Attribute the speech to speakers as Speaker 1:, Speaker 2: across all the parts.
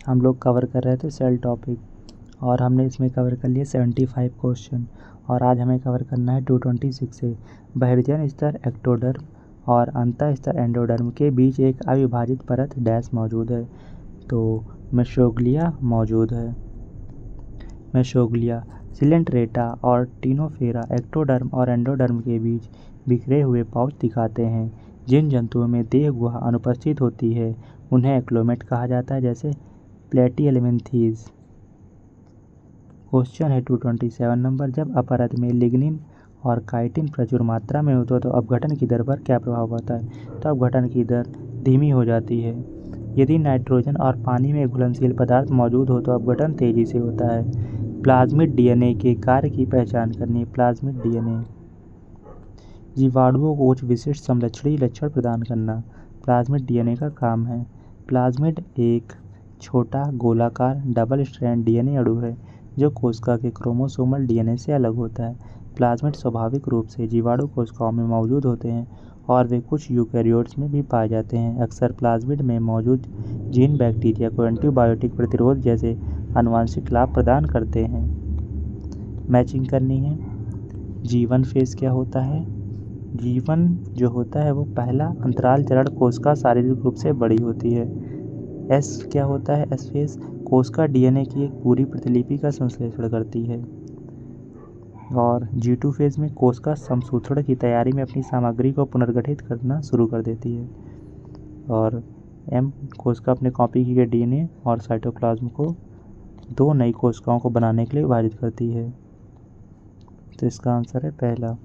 Speaker 1: हम लोग कवर कर रहे थे सेल टॉपिक और हमने इसमें कवर कर लिए 75 क्वेश्चन। और आज हमें कवर करना है 226 से बहिर्जन स्तर एक्टोडर्म और अंतः स्तर एंडोडर्म के बीच एक अविभाजित परत डैश मौजूद है। तो मेसोग्लिया मौजूद है। मेसोग्लिया सिलेंट्रेटा और टिनोफेरा एक्टोडर्म और एंडोडर्म के बीच बिखरे हुए पाउच दिखाते हैं। जिन जंतुओं में देह गुहा अनुपस्थित होती है उन्हें एक्लोमेट कहा जाता है, जैसे प्लेटिहेल्मिन्थीज। क्वेश्चन है 227 नंबर, जब अपरत में लिग्निन और काइटिन प्रचुर मात्रा में हो तो अपघटन की दर पर क्या प्रभाव पड़ता है? तो अपघटन की दर धीमी हो जाती है। यदि नाइट्रोजन और पानी में घुलनशील पदार्थ मौजूद हो तो अपघटन तेजी से होता है। प्लाज्मिड डीएनए के कार्य की पहचान करनी। प्लाज्मिड डीएनए जीवाणुओं को कुछ विशिष्ट समलक्षणी लक्षण प्रदान करना प्लाज्मिड डीएनए का काम है। प्लाज्मिड एक छोटा गोलाकार डबल स्ट्रैंड डीएनए अणु है जो कोशिका के क्रोमोसोमल डीएनए से अलग होता है। प्लाज्मिड स्वाभाविक रूप से जीवाणु कोशिकाओं में मौजूद होते हैं और वे कुछ यूकैरियोट्स में भी पाए जाते हैं। अक्सर प्लाज्मिड में मौजूद जीन बैक्टीरिया को एंटीबायोटिक प्रतिरोध जैसे आनुवंशिक लाभ प्रदान करते हैं। मैचिंग करनी है। जीवन फेज क्या होता है? जीवन जो होता है वो पहला अंतराल चरण कोशिका शारीरिक रूप से बड़ी होती है। एस क्या होता है? एस फेज कोशिका डीएनए की एक पूरी प्रतिलिपि का संश्लेषण करती है। और G2 फेज में कोशिका समसूत्रण की तैयारी में अपनी सामग्री को पुनर्गठित करना शुरू कर देती है। और M कोशिका अपने कॉपी किए गए डीएनए और साइटोप्लाज्म को दो नई कोशिकाओं को बनाने के लिए विभाजित करती है। तो इसका आंसर है पहला।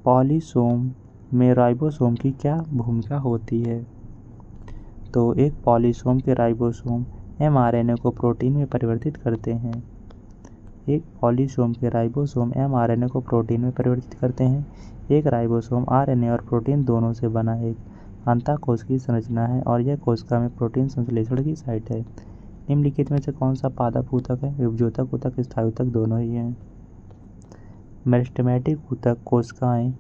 Speaker 1: पॉलीसोम में राइबोसोम की क्या भूमिका होती है? तो एक पॉलीसोम के राइबोसोम mRNA को प्रोटीन में परिवर्तित करते हैं। एक पॉलीसोम के राइबोसोम mRNA को प्रोटीन में परिवर्तित करते हैं। एक राइबोसोम RNA और प्रोटीन दोनों से बना एक अंतःकोश की संरचना है और यह कोशिका में प्रोटीन संश्लेषण की साइट है। निम्नलिखित में से कौन सा पादप ऊतक है? विभजोतक ऊतक, स्थायी ऊतक दोनों ही हैं। मेरिस्टेमेटिक ऊतक कोशिकाएं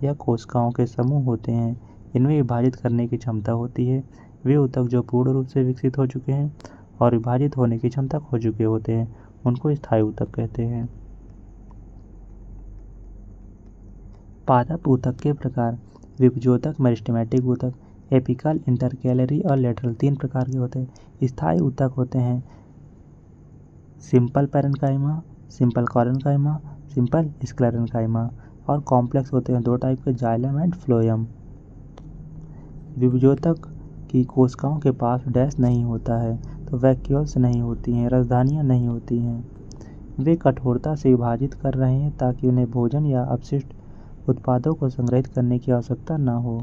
Speaker 1: या कोशिकाओं के समूह होते हैं इनमें विभाजित करने की क्षमता होती है। वे ऊतक जो पूर्ण रूप से विकसित हो चुके हैं और विभाजित होने की क्षमता खो चुके होते हैं उनको स्थायी ऊतक कहते हैं। पादप ऊतक के प्रकार। विभजोतक, मेरिस्टेमेटिक ऊतक, एपिकल, इंटरकैलरी और लेटरल तीन प्रकार के होते हैं। स्थायी ऊतक होते हैं simple parenchyma, simple collenchyma, simple sclerenchyma और कॉम्प्लेक्स होते हैं दो टाइप के, जाइलम एंड फ्लोएम। विभजोतक की कोशिकाओं के पास डैश नहीं होता है तो वैक्यूल्स नहीं होती हैं, राजधानियाँ नहीं होती हैं। वे कठोरता से विभाजित कर रहे हैं ताकि उन्हें भोजन या अपशिष्ट उत्पादों को संग्रहित करने की आवश्यकता न हो।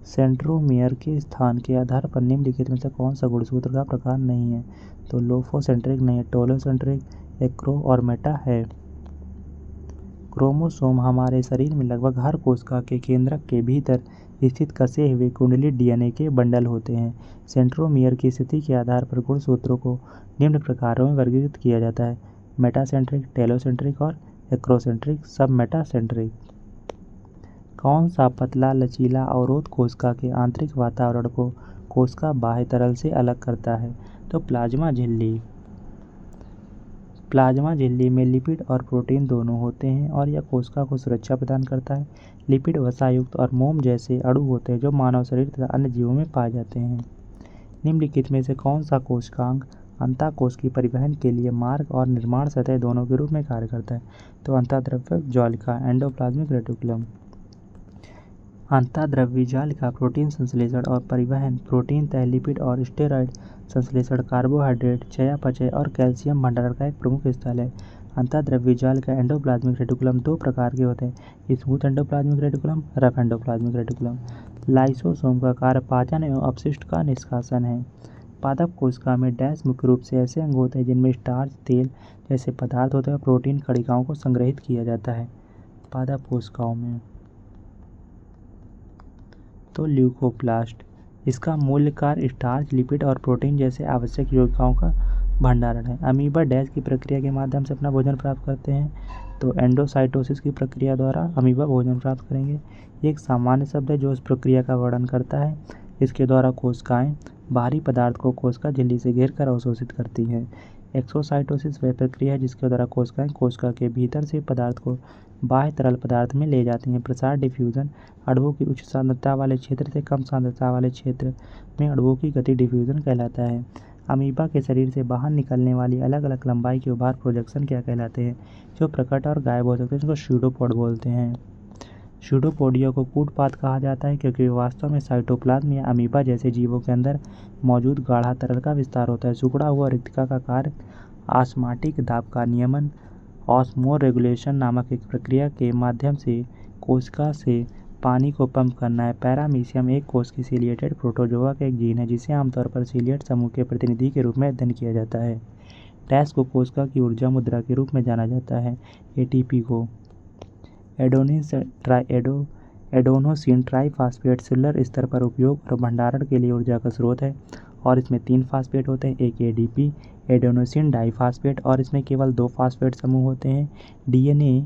Speaker 1: सेंट्रोमियर के स्थान के आधार पर निम्नलिखित में से कौन सा गुणसूत्र का प्रकार नहीं है? तो लोफोसेंट्रिक नहीं है, टोलोसेंट्रिक, एक्रो और मेटा है। क्रोमोसोम हमारे शरीर में लगभग हर कोशिका के केंद्रक के भीतर स्थित कसे हुए कुंडलित डीएनए के बंडल होते हैं। सेंट्रोमियर की स्थिति के आधार पर गुणसूत्रों को निम्न प्रकारों में वर्गीकृत किया जाता है: मेटासेंट्रिक, टेलोसेंट्रिक और एक्रोसेंट्रिक, सब मेटासेंट्रिक। कौन सा पतला लचीला अवरोध कोशिका के आंतरिक वातावरण को कोशिका बाह्य तरल से अलग करता है? तो प्लाज्मा झिल्ली। प्लाज्मा झिल्ली में लिपिड और प्रोटीन दोनों होते हैं और यह कोशिका को सुरक्षा प्रदान करता है। लिपिड वसायुक्त और मोम जैसे अणु होते हैं जो मानव शरीर तथा अन्य जीवों में पाए जाते हैं। निम्नलिखित में से कौन सा कोशिकांग अंतःकोश की परिवहन के लिए मार्ग और निर्माण सतह दोनों के रूप में कार्य करता है? तो अंतःद्रव्य जालिका, एंडोप्लाज्मिक रेटिकुलम। अंतःद्रव्य जालिका प्रोटीन संश्लेषण और परिवहन, प्रोटीन तह, लिपिड और स्टेरॉयड संश्लेषण, कार्बोहाइड्रेट चयापचय और कैल्शियम भंडारण का एक प्रमुख स्थल है। अंतःद्रव्य जालिका एंडोप्लाज्मिक रेटिकुलम दो प्रकार के होते हैं: smooth endoplasmic reticulum, rough endoplasmic reticulum. Lysosome का कार्य पाचन एवं अपशिष्ट का निष्कासन है। पादप कोशिका में डैश मुख्य रूप से ऐसे अंग होते हैं जिनमें स्टार्च, तेल जैसे पदार्थ होते हैं और प्रोटीन कणिकाओं को संग्रहित किया जाता है। पादप कोशिकाओं में तो ल्यूकोप्लास्ट, इसका मूल कार्य स्टार्च, लिपिड और प्रोटीन जैसे आवश्यक यौगिकों का भंडारण है। अमीबा डैश की प्रक्रिया के माध्यम से अपना भोजन प्राप्त करते हैं? तो एंडोसाइटोसिस की प्रक्रिया द्वारा अमीबा भोजन प्राप्त करेंगे। ये एक सामान्य शब्द है जो इस प्रक्रिया का वर्णन करता है। इसके द्वारा कोशिकाएं बाहरी पदार्थ को कोशिका झिल्ली से घेरकर अवशोषित करती हैं। एक्सोसाइटोसिस वह प्रक्रिया है जिसके द्वारा कोशिकाएं कोशिका के भीतर से पदार्थ को बाह्य तरल पदार्थ में ले जाती हैं। प्रसार डिफ्यूजन अणुओं की उच्च सांद्रता वाले क्षेत्र से कम सांद्रता वाले क्षेत्र में अणुओं की गति डिफ्यूजन कहलाता है। अमीबा के शरीर से बाहर निकलने वाली अलग अलग लंबाई के उभार प्रोजेक्शन क्या कहलाते हैं, जो प्रकट और गायब हो सकते हैं, जिनको स्यूडोपोड बोलते हैं। स्यूडोपोडिया को कूटपात कहा जाता है क्योंकि वास्तव में साइटोप्लाज्म या अमीबा जैसे जीवों के अंदर मौजूद गाढ़ा तरल का विस्तार होता है। सिकुड़ा हुआ रिक्तिका का कार्य ऑस्मोटिक दाब का नियमन ऑस्मोरेगुलेशन नामक एक प्रक्रिया के माध्यम से कोशिका से पानी को पंप करना है। पैरामीशियम एक कोश की सीलिएटेड प्रोटोजोआ का एक जीन है जिसे आमतौर पर सीलिएट समूह के प्रतिनिधि के रूप में अध्ययन किया जाता है। डैश को कोशिका की ऊर्जा मुद्रा के रूप में जाना जाता है। एटीपी को एडोनोसिन ट्राइफॉस्फेट सेलुलर स्तर पर उपयोग और भंडारण के लिए ऊर्जा का स्रोत है और इसमें 3 फास्फेट होते हैं, एक एडीपी एडोनोसिन डाइफॉस्फेट और इसमें केवल 2 फास्फेट समूह होते हैं। डीएनए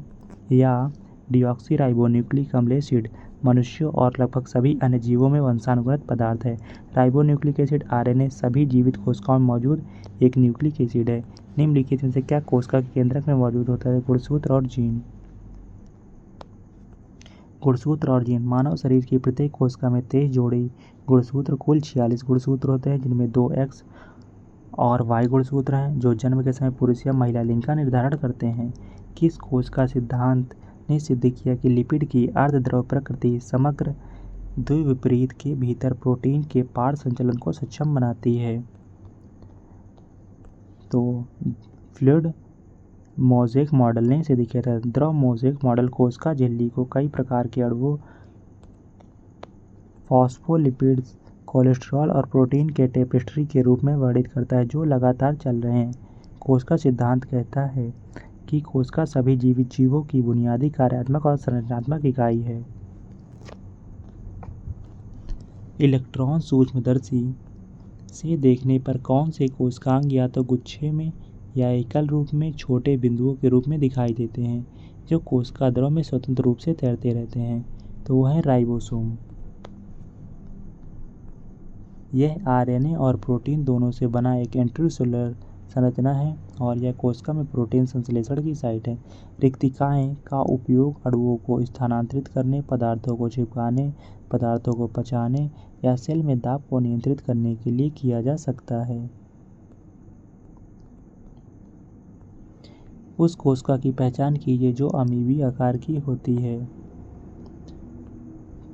Speaker 1: या डीऑक्सीराइबोन्यूक्लिक अम्ल एसिड मनुष्यों और लगभग सभी अन्य जीवों में वंशानुगत पदार्थ है। राइबोन्यूक्लिक एसिड आरएनए सभी जीवित कोशिकाओं में मौजूद एक न्यूक्लिक एसिड है। निम्नलिखित में से क्या कोशिका के केंद्रक में मौजूद होता है? गुणसूत्र और जीन। गुणसूत्र और जीन मानव शरीर की प्रत्येक कोशिका में 23 जोड़ी गुणसूत्र कुल 46 गुणसूत्र होते हैं, जिनमें 2 एक्स और वाई गुणसूत्र हैं जो जन्म के समय पुरुष या महिला लिंग का निर्धारण करते हैं। किस कोशिका सिद्धांत ने सिद्ध किया कि लिपिड की अर्धद्रव प्रकृति समग्र द्विविपरीत के भीतर प्रोटीन के पार संचलन को सक्षम बनाती है? तो फ्लूइड मोज़ेक मॉडल ने सिद्ध किया था। द्रव मोज़ेक मॉडल कोशिका झिल्ली को कई प्रकार के अणुओं, फॉस्फोलिपिड्स, कोलेस्ट्रॉल और प्रोटीन के टेपेस्ट्री के रूप में वर्णित करता है जो लगातार चल रहे हैं। कोशिका सिद्धांत कहता है कि कोशिका सभी जीवित जीवों की बुनियादी कार्यात्मक और संरचनात्मक इकाई है। इलेक्ट्रॉन सूक्ष्मदर्शी से देखने पर कौन से कोशिकांग या तो गुच्छे में या एकल रूप में छोटे बिंदुओं के रूप में दिखाई देते हैं जो कोशिका द्रव में स्वतंत्र रूप से तैरते रहते हैं? तो वह है राइबोसोम। यह आरएनए और प्रोटीन दोनों से बना एक इंट्रासेलुलर संरचना है और यह कोशिका में प्रोटीन संश्लेषण की साइट है। रिक्तिकाएं का उपयोग अणुओं को स्थानांतरित करने, पदार्थों को चिपकाने, पदार्थों को पचाने या सेल में दाब को नियंत्रित करने के लिए किया जा सकता है। उस कोशिका की पहचान कीजिए जो अमीबी आकार की होती है।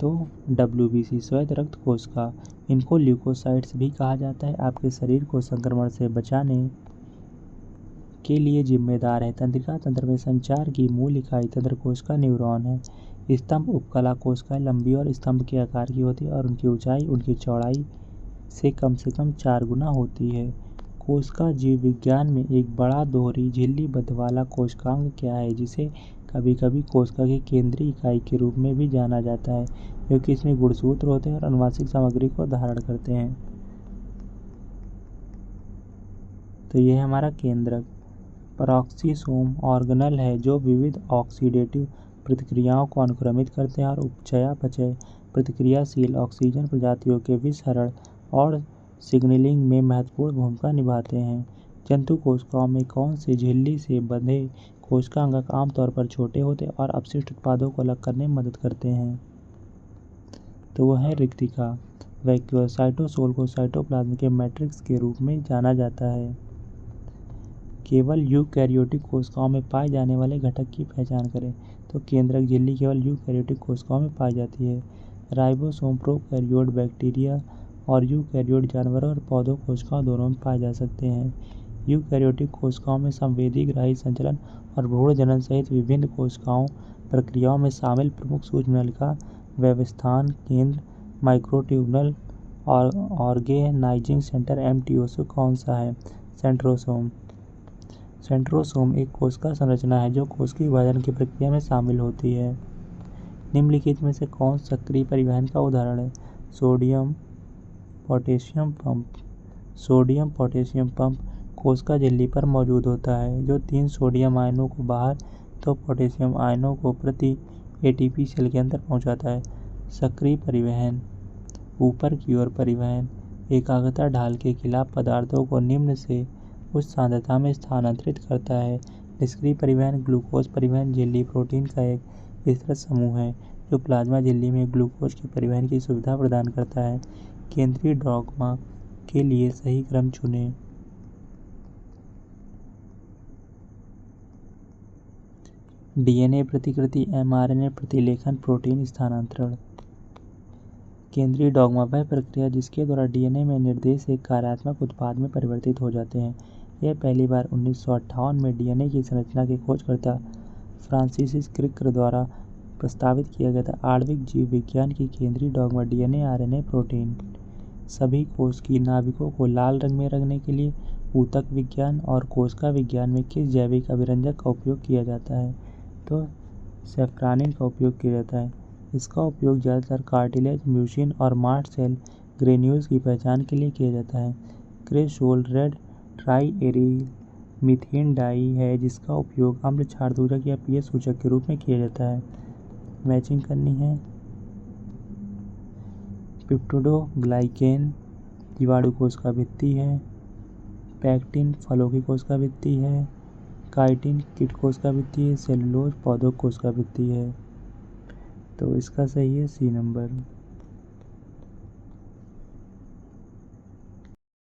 Speaker 1: तो WBC श्वेत रक्त कोशिका, इनको ल्यूकोसाइट्स भी कहा जाता है, आपके शरीर को संक्रमण से बचाने के लिए जिम्मेदार है। तंत्रिका तंत्र में संचार की मूल इकाई तंत्र कोशिका न्यूरॉन है। स्तंभ उपकला कोशिकाएं लंबी और स्तंभ के आकार की होती है और उनकी ऊंचाई उनकी चौड़ाई से कम 4 गुना होती है। कोशिका जीव विज्ञान में एक बड़ा दोहरी झिल्लीबद्ध वाला कोशिकांग क्या है जिसे कभी कभी कोशिका की केंद्रीय इकाई के रूप में भी जाना जाता है, क्योंकि इसमें गुणसूत्र होते हैं और आनुवंशिक सामग्री को धारण करते हैं? तो यह है हमारा केंद्रक। पेरोक्सिसोम ऑर्गेनेल है जो विविध ऑक्सीडेटिव प्रतिक्रियाओं को अनुक्रमित करते हैं और चयापचय प्रतिक्रियाशील ऑक्सीजन प्रजातियों के विसरण और सिग्नलिंग में महत्वपूर्ण भूमिका निभाते हैं। जंतु कोशिकाओं में कौन से झिल्ली से बंधे कोशिकांग आमतौर पर छोटे होते हैं और अपशिष्ट उत्पादों को अलग करने में मदद करते हैं? तो वह है रिक्तिका। वैक्यूल साइटोसोल को साइटोप्लाज्म के मैट्रिक्स के रूप में जाना जाता है। केवल यूकैरियोटिक कोशिकाओं में पाए जाने वाले घटक की पहचान करें। तो केंद्रक झिल्ली केवल यूकैरियोटिक कोशिकाओं में पाई जाती है। राइबोसोम प्रोकैरियोट बैक्टीरिया और यूकैरियोट जानवरों और पौधों कोशिकाओं दोनों में पाए जा सकते हैं। यूकैरियोटिक कोशिकाओं में संवेदी ग्राही संचलन और भ्रूण जनन सहित विभिन्न कोशिकाओं प्रक्रियाओं में शामिल प्रमुख सूक्ष्मनलिका व्यवस्थान केंद्र माइक्रोट्यूब्यूल और ऑर्गेनाइजिंग सेंटर MTOC कौन सा है? सेंट्रोसोम। सेंट्रोसोम एक कोशिका संरचना है जो कोशिकीय विभाजन की प्रक्रिया में शामिल होती है। निम्नलिखित में से कौन सक्रिय परिवहन का उदाहरण है? Sodium potassium pump. Sodium potassium pump कोशिका झिल्ली पर मौजूद होता है जो 3 सोडियम आयनों को बाहर 2 पोटेशियम आयनों को प्रति ATP सेल के अंदर पहुंचाता है। सक्रिय परिवहन ऊपर की ओर परिवहन, एकाग्रता ढाल के खिलाफ पदार्थों को निम्न से उच्च सांद्रता में स्थानांतरित करता है। निष्क्रिय परिवहन, ग्लूकोज परिवहन झिल्ली प्रोटीन का एक विस्तृत समूह है जो प्लाज्मा झिल्ली में ग्लूकोज के परिवहन की सुविधा प्रदान करता है। केंद्रीय डॉग्मा के लिए सही क्रम चुनें। डीएनए प्रतिकृति, एमआरएनए प्रतिलेखन, प्रोटीन स्थानांतरण। केंद्रीय डॉग्मा वह प्रक्रिया जिसके द्वारा डीएनए में निर्देश एक कार्यात्मक उत्पाद में परिवर्तित हो जाते हैं। यह पहली बार 1958 में डीएनए की संरचना के खोजकर्ता फ्रांसिस क्रिक द्वारा प्रस्तावित किया गया था। आणविक जीव विज्ञान की केंद्रीय डॉग्मा डीएनए, आरएनए, प्रोटीन। सभी कोश की नाभिकों को लाल रंग में रखने के लिए ऊतक विज्ञान और कोशिका विज्ञान में किस जैविक अभिरंजक का उपयोग किया जाता है? तो सेफ्रानिन का उपयोग किया जाता है। इसका उपयोग ज़्यादातर कार्टिलेज, म्यूसिन और मास्ट सेल ग्रेन्यूल्स की पहचान के लिए किया जाता है। क्रेसोल रेड ट्राइएरिल मीथेन डाई है जिसका उपयोग अम्ल क्षार दूरक या पीएच सूचक के रूप में किया जाता है। मैचिंग करनी है। पेप्टिडोग्लाइकेन जीवाणु कोश का भित्ति है। पैक्टिन फलों की कोश का भित्ति है। काइटिन कीट कोश का भित्ति है। सेलुलोज पौधों कोश का भित्ति है। तो इसका सही है सी नंबर।